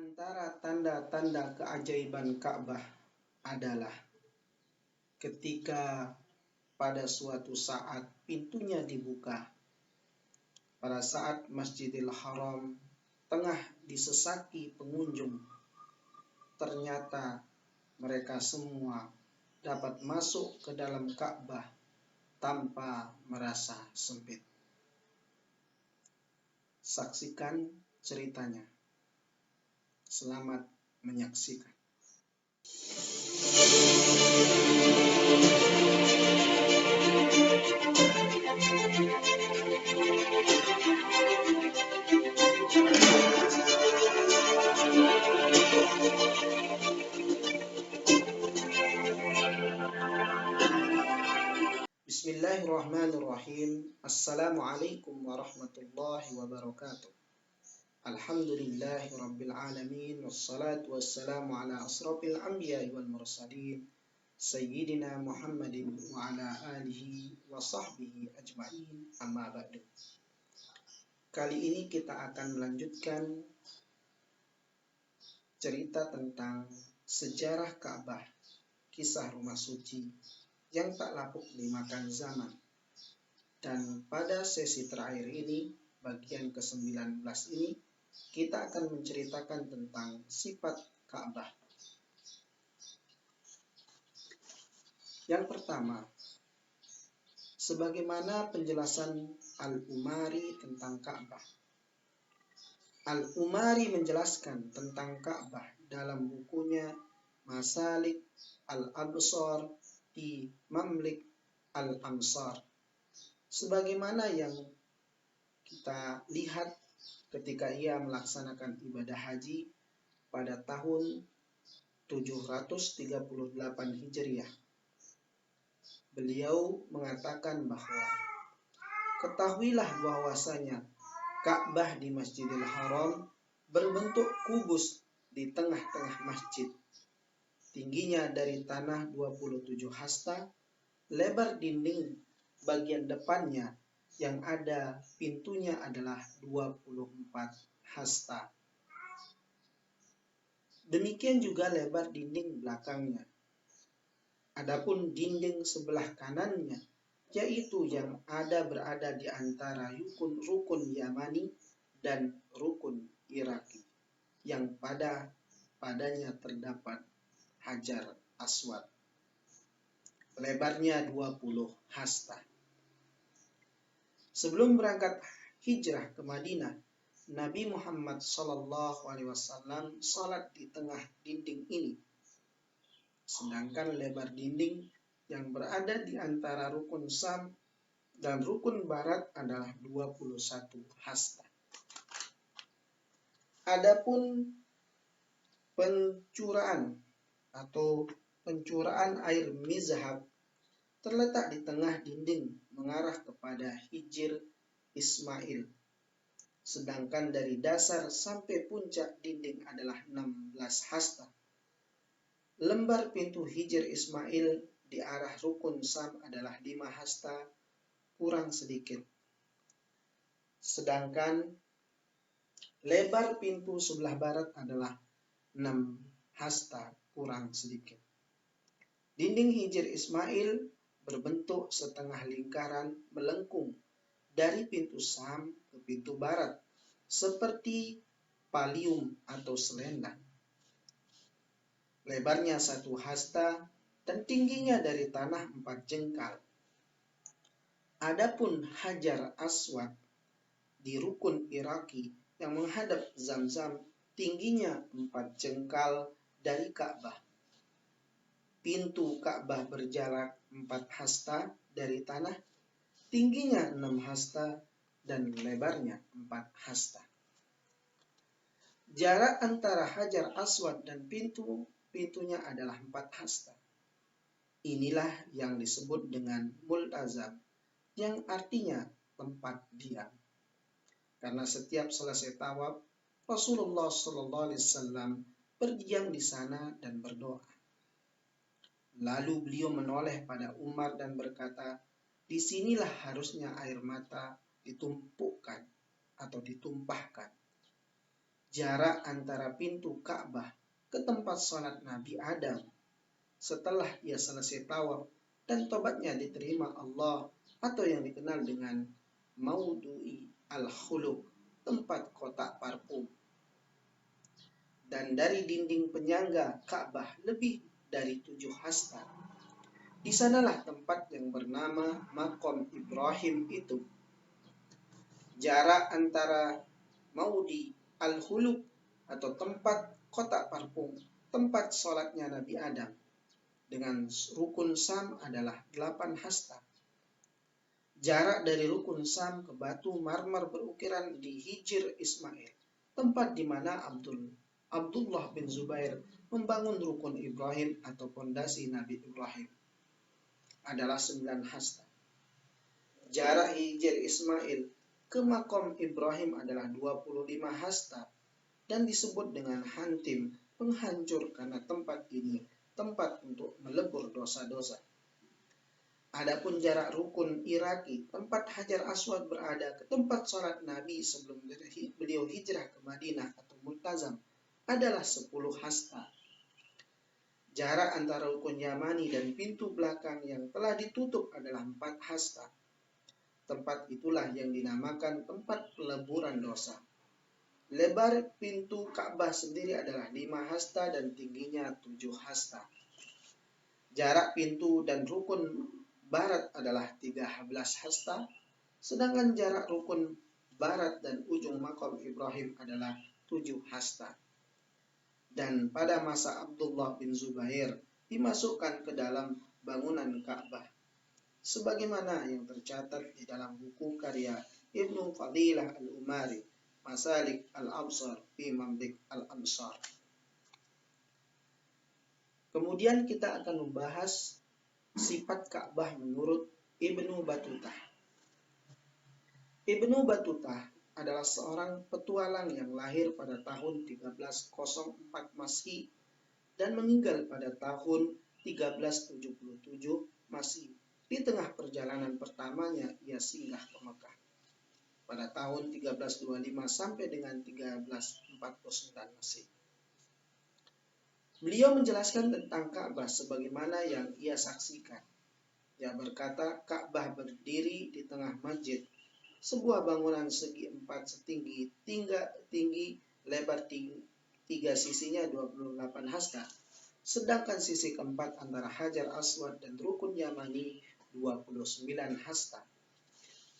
antara tanda-tanda keajaiban Ka'bah adalah ketika pada suatu saat pintunya dibuka, pada saat Masjidil Haram tengah disesaki pengunjung, ternyata mereka semua dapat masuk ke dalam Ka'bah tanpa merasa sempit. Saksikan ceritanya. Selamat menyaksikan. Bismillahirrahmanirrahim. Assalamualaikum warahmatullahi wabarakatuh. Alhamdulillahi rabbil alamin. Wassalatu wassalamu ala asrafil anbiya'i wal mursalin Sayyidina Muhammadin wa ala alihi wa sahbihi ajma'in, amma ba'du. Kali ini kita akan melanjutkan cerita tentang sejarah Ka'bah, kisah rumah suci yang tak lapuk dimakan zaman. Dan pada sesi terakhir ini, bagian ke-19 ini, kita akan menceritakan tentang sifat Ka'bah. Yang pertama, sebagaimana penjelasan Al-Umari tentang Ka'bah. Al-Umari menjelaskan tentang Ka'bah dalam bukunya Masalik Al-Absar di Mamlik Al-Amsar. Sebagaimana yang kita lihat ketika ia melaksanakan ibadah haji pada tahun 738 Hijriah. Beliau mengatakan bahwa ketahuilah bahwasanya Ka'bah di Masjidil Haram berbentuk kubus di tengah-tengah masjid. Tingginya dari tanah 27 hasta, lebar dinding bagian depannya yang ada pintunya adalah 24 hasta. Demikian juga lebar dinding belakangnya. Adapun dinding sebelah kanannya, yaitu yang berada di antara rukun Yamani dan rukun Iraki, yang padanya terdapat Hajar Aswad. Lebarnya 20 hasta. Sebelum berangkat hijrah ke Madinah, Nabi Muhammad SAW salat di tengah dinding ini. Sedangkan lebar dinding yang berada di antara rukun Sam dan rukun Barat adalah 21 hasta. Adapun pencuraan air mizhab terletak di tengah dinding mengarah kepada Hijr Ismail. Sedangkan dari dasar sampai puncak dinding adalah 16 hasta. Lembar pintu Hijr Ismail di arah rukun Sam adalah 5 hasta kurang sedikit. Sedangkan lebar pintu sebelah barat adalah 6 hasta kurang sedikit. Dinding Hijr Ismail berbentuk setengah lingkaran melengkung dari pintu Sam ke pintu barat, seperti palium atau selendang. Lebarnya 1 hasta dan tingginya dari tanah 4 jengkal. Adapun Hajar Aswad di rukun Iraki yang menghadap Zamzam tingginya 4 jengkal dari Ka'bah. Pintu Ka'bah berjarak 4 hasta dari tanah, tingginya 6 hasta dan lebarnya 4 hasta. Jarak antara Hajar Aswad dan pintunya adalah 4 hasta. Inilah yang disebut dengan multazam, yang artinya tempat diam. Karena setiap selesai tawaf, Rasulullah SAW berdiam di sana dan berdoa. Lalu beliau menoleh pada Umar dan berkata, disinilah harusnya air mata ditumpahkan. jarak antara pintu Ka'bah ke tempat sholat Nabi Adam setelah ia selesai tawaf dan tobatnya diterima Allah, atau yang dikenal dengan Maudu'i al-Khuluq, tempat kotak parfum. Dan dari dinding penyangga Ka'bah lebih dari 7 hasta. Di sanalah tempat yang bernama Maqam Ibrahim itu. Jarak antara Maudi al-Khuluq atau tempat kotak parfum, tempat sholatnya Nabi Adam, dengan rukun Sam adalah 8 hasta. Jarak dari rukun Sam ke batu marmer berukiran di Hijr Ismail, tempat di mana Abdullah bin Zubair membangun rukun Ibrahim atau fondasi Nabi Ibrahim, adalah 9 hasta. Jarak Hijr Ismail ke Maqam Ibrahim adalah 25 hasta dan disebut dengan Hantim, penghancur, karena tempat ini tempat untuk melebur dosa-dosa. Adapun jarak rukun Iraki, tempat Hajar Aswad berada, ke tempat sholat Nabi sebelum beliau hijrah ke Madinah atau Multazam, adalah 10 hasta. Jarak antara rukun Yamani dan pintu belakang yang telah ditutup adalah 4 hasta. Tempat itulah yang dinamakan tempat peleburan dosa. Lebar pintu Ka'bah sendiri adalah 5 hasta dan tingginya 7 hasta. Jarak pintu dan rukun barat adalah 13 hasta, sedangkan jarak rukun barat dan ujung Maqam Ibrahim adalah 7 hasta. Dan pada masa Abdullah bin Zubair dimasukkan ke dalam bangunan Ka'bah, sebagaimana yang tercatat di dalam buku karya Ibnu Fadilah al-Umari, Masalik al-Absar fi Mamlik al-Ansar. Kemudian kita akan membahas sifat Ka'bah menurut Ibnu Battuta. Ibnu Battuta adalah seorang petualang yang lahir pada tahun 1304 Masehi dan meninggal pada tahun 1377 Masehi. Di tengah perjalanan pertamanya ia singgah ke Mekah pada tahun 1325 sampai dengan 1349 Masehi. Beliau menjelaskan tentang Ka'bah sebagaimana yang ia saksikan. Ia berkata, Ka'bah berdiri di tengah masjid, sebuah bangunan segi 4 setinggi tinggi lebar 3 sisinya 28 hasta, sedangkan sisi keempat antara Hajar Aswad dan rukun Yamani 29 hasta.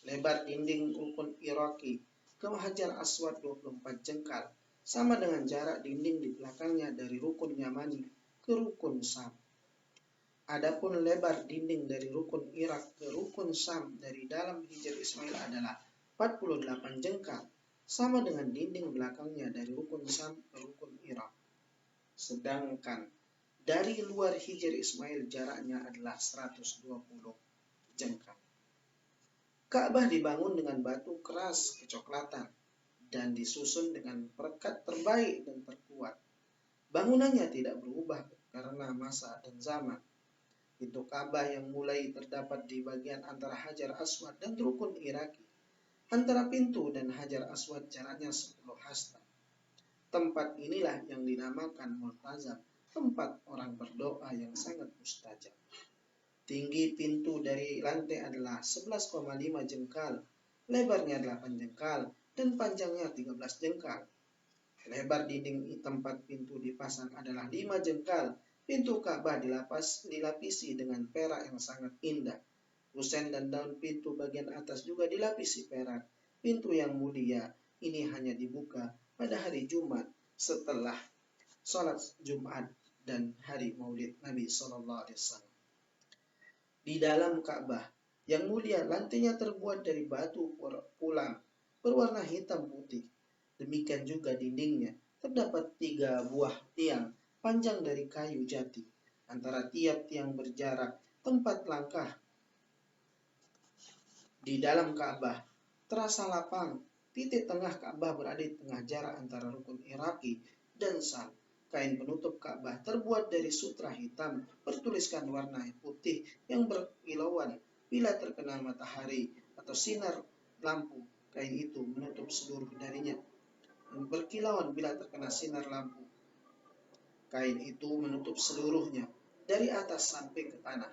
Lebar dinding rukun Iraki ke Hajar Aswad 24 jengkal, sama dengan jarak dinding di belakangnya dari rukun Yamani ke rukun Sam. Adapun lebar dinding dari rukun Irak ke rukun Sam dari dalam Hijr Ismail adalah 48 jengkal, sama dengan dinding belakangnya dari rukun Sam ke rukun Irak. Sedangkan dari luar Hijr Ismail jaraknya adalah 120 jengkal. Ka'bah dibangun dengan batu keras kecoklatan dan disusun dengan perekat terbaik dan terkuat. Bangunannya tidak berubah karena masa dan zaman. Pintu Ka'bah yang mulai terdapat di bagian antara Hajar Aswad dan rukun Iraki. Antara pintu dan Hajar Aswad jaraknya 10 hasta. Tempat inilah yang dinamakan Multazam, tempat orang berdoa yang sangat mustajab. Tinggi pintu dari lantai adalah 11,5 jengkal, lebarnya 8 jengkal, dan panjangnya 13 jengkal. Lebar dinding tempat pintu dipasang adalah 5 jengkal. Pintu Ka'bah dilapisi dengan perak yang sangat indah. Kusen dan daun pintu bagian atas juga dilapisi perak. Pintu yang mulia ini hanya dibuka pada hari Jumat setelah sholat Jumat dan hari Maulid Nabi SAW. Di dalam Ka'bah yang mulia, lantainya terbuat dari batu pulang berwarna hitam putih. Demikian juga dindingnya. Terdapat 3 buah tiang panjang dari kayu jati. Antara tiap tiang berjarak 4 langkah. Di dalam Ka'bah terasa lapang. Titik tengah Ka'bah berada di tengah jarak antara rukun Iraki dan Sam. Kain penutup Ka'bah terbuat dari sutra hitam bertuliskan warna putih yang berkilauan bila terkena matahari atau sinar lampu. Kain itu menutup seluruh darinya. berkilauan bila terkena sinar lampu. Kain itu menutup seluruhnya, dari atas sampai ke tanah.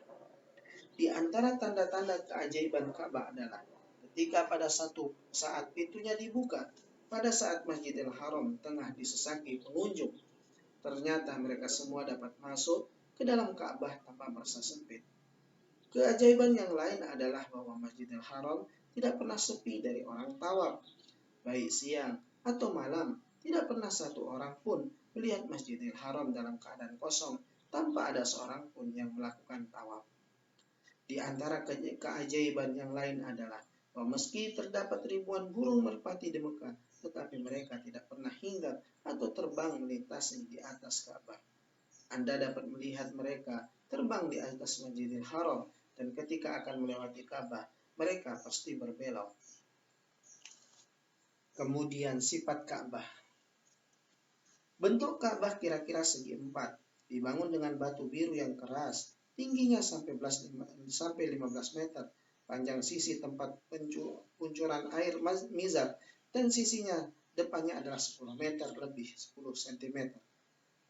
Di antara tanda-tanda keajaiban Ka'bah adalah ketika pada satu saat pintunya dibuka, pada saat Masjidil Haram tengah disesaki pengunjung, ternyata mereka semua dapat masuk ke dalam Ka'bah tanpa merasa sempit. Keajaiban yang lain adalah bahwa Masjidil Haram tidak pernah sepi dari orang tawaf, baik siang atau malam. Tidak pernah satu orang pun melihat Masjidil Haram dalam keadaan kosong tanpa ada seorang pun yang melakukan tawaf. Di antara keajaiban yang lain adalah bahwa meski terdapat ribuan burung merpati di Mekah, tetapi mereka tidak pernah hinggap atau terbang melintasi di atas Ka'bah. Anda dapat melihat mereka terbang di atas Masjidil Haram, dan ketika akan melewati Ka'bah, mereka pasti berbelok. Kemudian sifat Ka'bah. Bentuk Ka'bah kira-kira segi empat, dibangun dengan batu biru yang keras, tingginya sampai 15 meter, panjang sisi tempat kuncuran air mizab, dan sisinya depannya adalah 10 meter lebih 10 cm.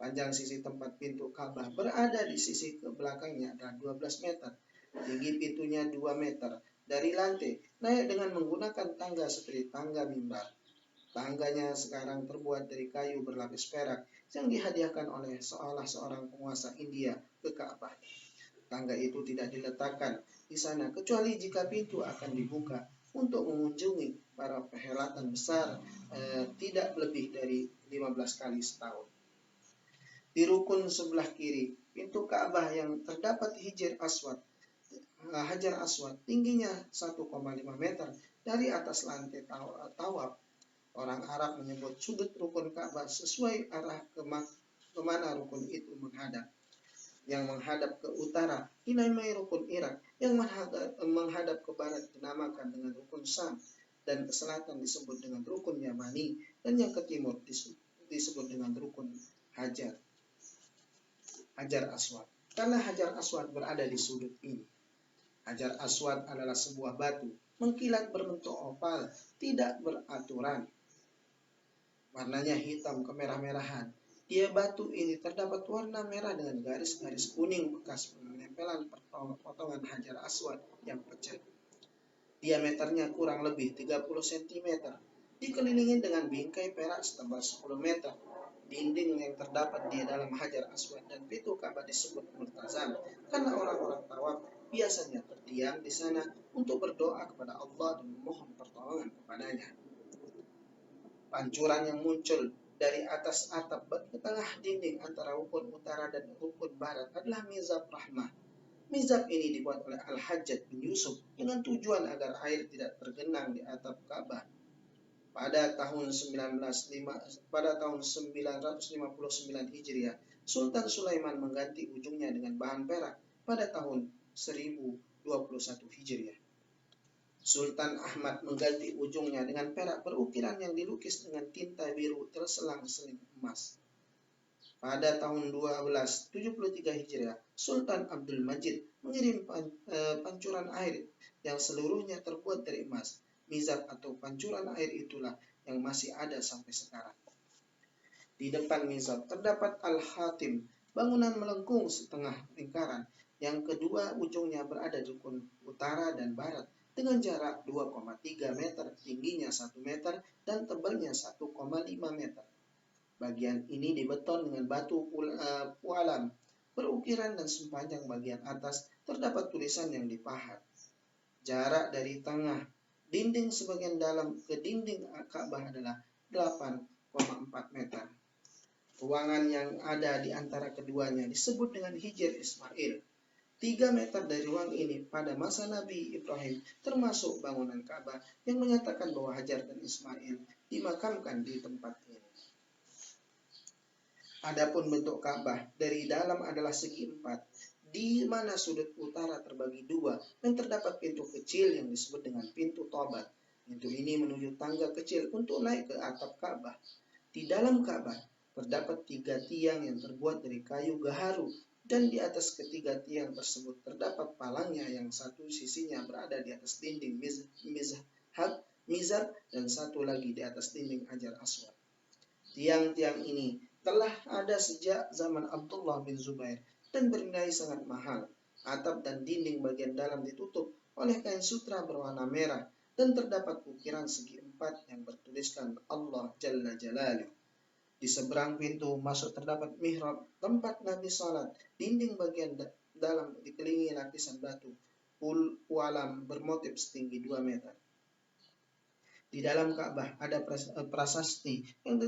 Panjang sisi tempat pintu Ka'bah berada di sisi ke belakangnya adalah 12 meter, tinggi pintunya 2 meter, dari lantai naik dengan menggunakan tangga seperti tangga mimbar. Tangganya sekarang terbuat dari kayu berlapis perak yang dihadiahkan oleh seorang penguasa India ke Ka'bah. Tangga itu tidak diletakkan di sana kecuali jika pintu akan dibuka untuk mengunjungi para perhelatan besar tidak lebih dari 15 kali setahun. Di rukun sebelah kiri pintu Ka'bah yang terdapat Hajar Aswad tingginya 1,5 meter dari atas lantai tawaf. Orang Arab menyebut sudut rukun Ka'bah sesuai arah kemana rukun itu menghadap. Yang menghadap ke utara dinamai rukun Irak, yang menghadap ke barat dinamakan dengan rukun Syam, dan ke selatan disebut dengan rukun Yamani, dan yang ke timur disebut dengan rukun Hajar Aswad. Karena Hajar Aswad berada di sudut ini. Hajar Aswad adalah sebuah batu mengkilat berbentuk oval, tidak beraturan. Warnanya hitam kemerah-merahan. Di batu ini terdapat warna merah dengan garis-garis kuning bekas penempelan potongan Hajar Aswad yang pecah. Diameternya kurang lebih 30 cm. Dikelilingi dengan bingkai perak setebal 10 meter. Dinding yang terdapat di dalam Hajar Aswad dan pintu Ka'bah disebut multazam karena orang-orang tawaf biasanya terdiam di sana untuk berdoa kepada Allah dan memohon pertolongan kepadanya. Pancuran yang muncul dari atas atap ke tengah dinding antara rukun utara dan rukun barat adalah mizab rahmah. Mizab ini dibuat oleh Al-Hajjaj bin Yusuf dengan tujuan agar air tidak tergenang di atap Ka'bah. Pada tahun 959 Hijriah, Sultan Sulaiman mengganti ujungnya dengan bahan perak pada tahun 1021 Hijriah. Sultan Ahmad mengganti ujungnya dengan perak berukiran yang dilukis dengan tinta biru terselang-seling emas. Pada tahun 1273 Hijriah, Sultan Abdul Majid mengirim pancuran air yang seluruhnya terbuat dari emas. Mizab atau pancuran air itulah yang masih ada sampai sekarang. Di depan mizab terdapat Al-Hatim, bangunan melengkung setengah lingkaran, yang kedua ujungnya berada di rukun utara dan barat, dengan jarak 2,3 meter, tingginya 1 meter, dan tebalnya 1,5 meter. Bagian ini dibeton dengan batu pualam berukiran dan sepanjang bagian atas terdapat tulisan yang dipahat. Jarak dari tengah dinding sebagian dalam ke dinding Ka'bah adalah 8,4 meter. Ruangan yang ada di antara keduanya disebut dengan Hijr Ismail. 3 meter dari ruang ini pada masa Nabi Ibrahim termasuk bangunan Ka'bah yang menyatakan bahwa Hajar dan Ismail dimakamkan di tempat ini. Adapun bentuk Ka'bah dari dalam adalah segi empat, di mana sudut utara terbagi dua dan terdapat pintu kecil yang disebut dengan pintu Tobat. Pintu ini menuju tangga kecil untuk naik ke atap Ka'bah. Di dalam Ka'bah terdapat 3 tiang yang terbuat dari kayu gaharu, dan di atas ketiga tiang tersebut terdapat palangnya yang satu sisinya berada di atas dinding mizab dan satu lagi di atas dinding Hajar Aswad. Tiang-tiang ini telah ada sejak zaman Abdullah bin Zubair dan bernilai sangat mahal. Atap dan dinding bagian dalam ditutup oleh kain sutra berwarna merah dan terdapat ukiran segi empat yang bertuliskan Allah Jalla Jalaluh. Di seberang pintu masuk terdapat mihrab, tempat Nabi salat. Dinding bagian dalam dikelilingi lapisan batu walam bermotif setinggi 2 meter. Di dalam Ka'bah ada prasasti yang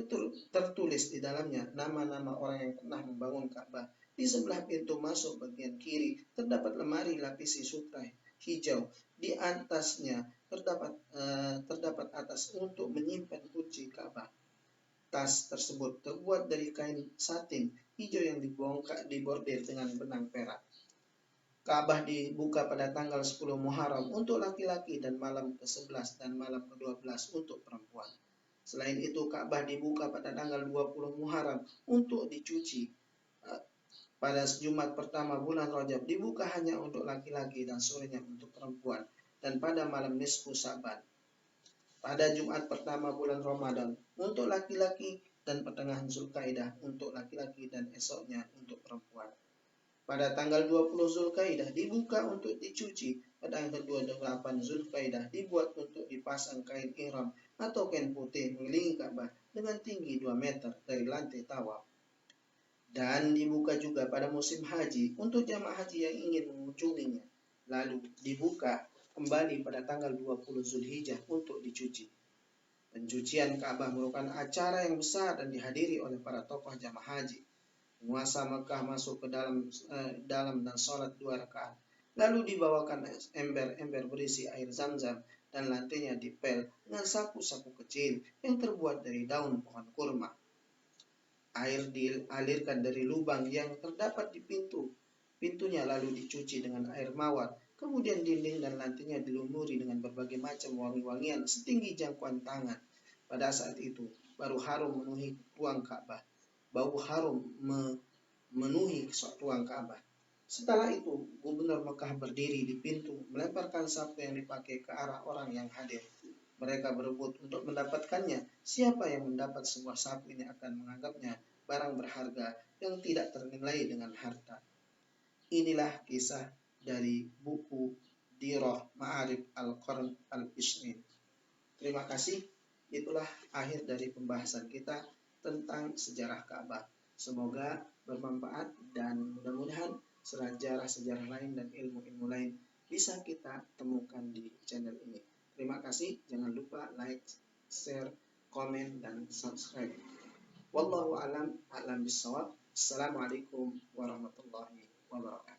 tertulis di dalamnya nama-nama orang yang pernah membangun Ka'bah. Di sebelah pintu masuk bagian kiri terdapat lemari lapisi sutra hijau. Di atasnya terdapat atas untuk menyimpan kunci Ka'bah. Tas tersebut terbuat dari kain satin hijau yang dibordir dengan benang perak. Ka'bah dibuka pada tanggal 10 Muharram untuk laki-laki dan malam ke-11 dan malam ke-12 untuk perempuan. Selain itu, Ka'bah dibuka pada tanggal 20 Muharram untuk dicuci. Pada Jumat pertama bulan Rajab dibuka hanya untuk laki-laki dan sorenya untuk perempuan. Dan pada malam nisfu Sa'ban pada Jumat pertama bulan Ramadan untuk laki-laki dan pertengahan Zulkaidah untuk laki-laki dan esoknya untuk perempuan. Pada tanggal 20 Zulkaidah dibuka untuk dicuci. Pada tanggal 28 Zulkaidah dibuat untuk dipasang kain ihram atau kain putih mengelilingi Ka'bah dengan tinggi 2 meter dari lantai tawaf. Dan dibuka juga pada musim haji untuk jamaah haji yang ingin mengunjunginya. Lalu dibuka kembali pada tanggal 20 Zulhijjah untuk dicuci. Pencucian Ka'bah merupakan acara yang besar dan dihadiri oleh para tokoh jamaah haji. Penguasa Mekah masuk ke dalam dan sholat 2 rakaat. Lalu dibawakan ember-ember berisi air zam-zam dan lantainya dipel dengan sapu-sapu kecil yang terbuat dari daun pohon kurma. Air dialirkan dari lubang yang terdapat di pintunya lalu dicuci dengan air mawar. Kemudian dinding dan lantainya dilumuri dengan berbagai macam wangi-wangian setinggi jangkauan tangan. Pada saat itu baru harum memenuhi ruang Ka'bah. Bau harum memenuhi ruang Ka'bah. Setelah itu, gubernur Mekah berdiri di pintu, melemparkan sapu yang dipakai ke arah orang yang hadir. Mereka berebut untuk mendapatkannya. Siapa yang mendapat sebuah sapu ini akan menganggapnya barang berharga yang tidak ternilai dengan harta. Inilah kisah dari buku Dirah Ma'arif Al-Qarn Al-Ishrin. Terima kasih. Itulah akhir dari pembahasan kita tentang sejarah Ka'bah. Semoga bermanfaat dan mudah-mudahan sejarah-sejarah lain dan ilmu-ilmu lain bisa kita temukan di channel ini. Terima kasih. Jangan lupa like, share, komen, dan subscribe. Wallahu a'lam bishawab. Assalamualaikum warahmatullahi wabarakatuh.